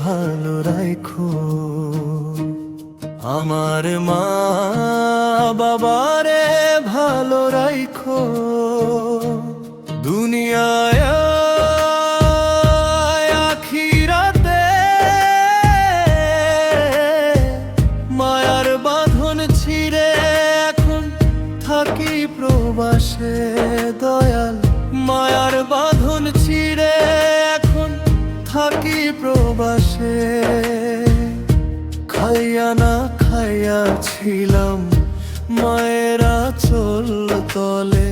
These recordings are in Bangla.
ভালো রাখো। আমার মা বাবারে ভালো রাখো। দুনিয়ায় আখিরাতে মায়ার বাঁধন ছিঁড়ে এখন থাকি প্রবাসে দয়াল। মায়ার বাঁধন ছিঁড়ে এখন থাকি প্রবাসে। খাইয়া না খাইয়া ছিলাম মায়েরা চল তলে।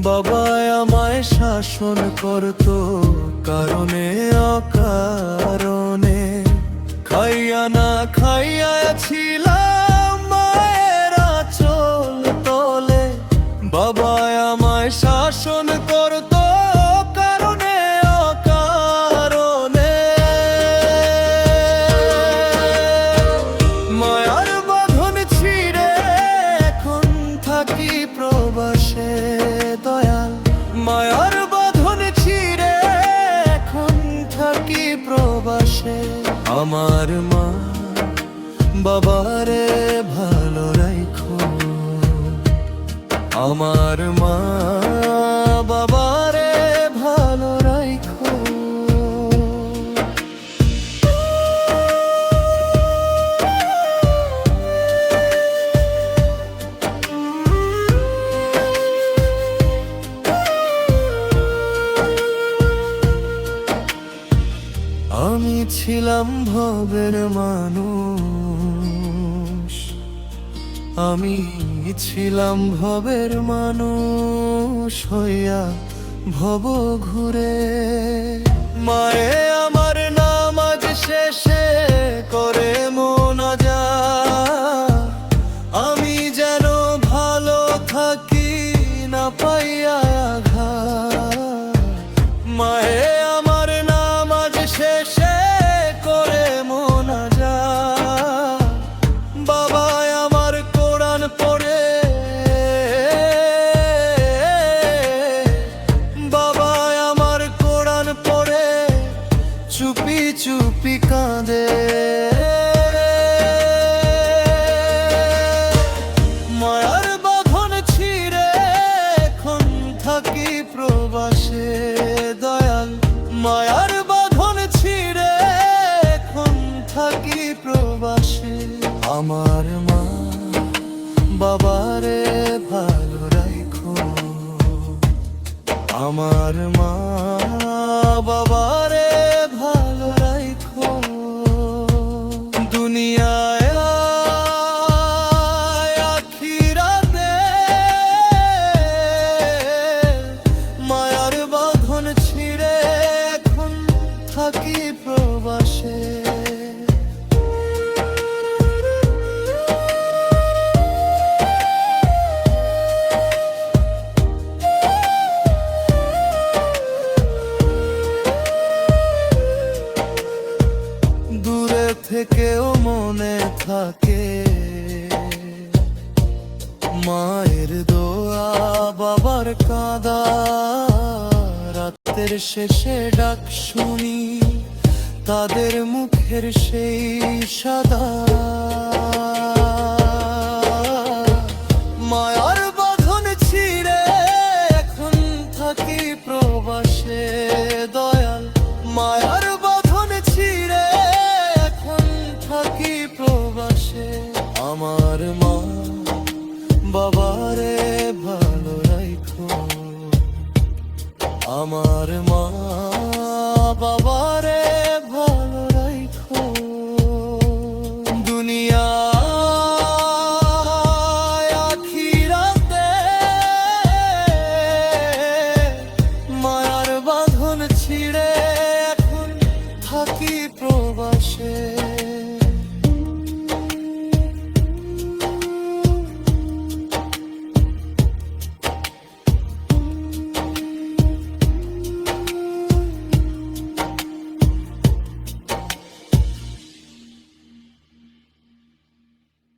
বাবা আমায় শাসন করতো কারণে অকারণে। খাইয়া না খাইয়া ছিলাম মায়েরা চল তলে। বাবা আমায় শাসন করতো কারণে অকারণে। মায়ার বাঁধন ছিঁড়ে এখন থাকি প্রবাসে দয়াল। মায়ার বাঁধন ছিঁড়ে এখন থাকি প্রবাসে। আমার মা বাবারে ভালো রাখো। আমার মা বাবারে ভালো রাখো। আমি ছিলাম ভবের মানুষ। আমি ছিলাম ভবের মানুষ হইয়া ভব ঘুরে। মায়ে আমার নামাজ শেষে করে মোনাজাত। আমি যেন ভালো থাকি না পাইয়া আঘাত। মায়ে আমার নামাজ শেষে করে মোনাজাত। বাবা আমার কোরআন পড়ে। বাবা আমার কোরআন পড়ে চুপি চুপি কাঁদে। মায়ার বাঁধন ছিঁড়ে এখন থাকি প্রবাসে দয়াল। মায়ার বাঁধন ছিঁড়ে এখন থাকি প্রবাসে। আমার মা বাবারে ভালো রাখো। আমার মা বাবারে ভালো রাখো। দুনিয়ায় আখিরাতে মায়ার বাঁধন ছিঁড়ে এখন থাকি প্রবাসে। দূরে থেকেও মনে থাকে মায়ের দোয়া বাবার কাঁদা। রাতের শেষে ডাক শুনি তাদের মুখের সেই সাদা। মায়ার বাঁধন ছিঁড়ে এখন থাকি প্রবাসে দয়াল। মায়ার বাঁধন ছিঁড়ে এখন থাকি প্রবাসে। আমার মা বাবারে ভালো রাখো। আমার মা বাবারে ভালো রাখো। দুনিয়ায় আখিরাতে মায়ার বাঁধন ছিঁড়ে এখন থাকি প্রবাসে।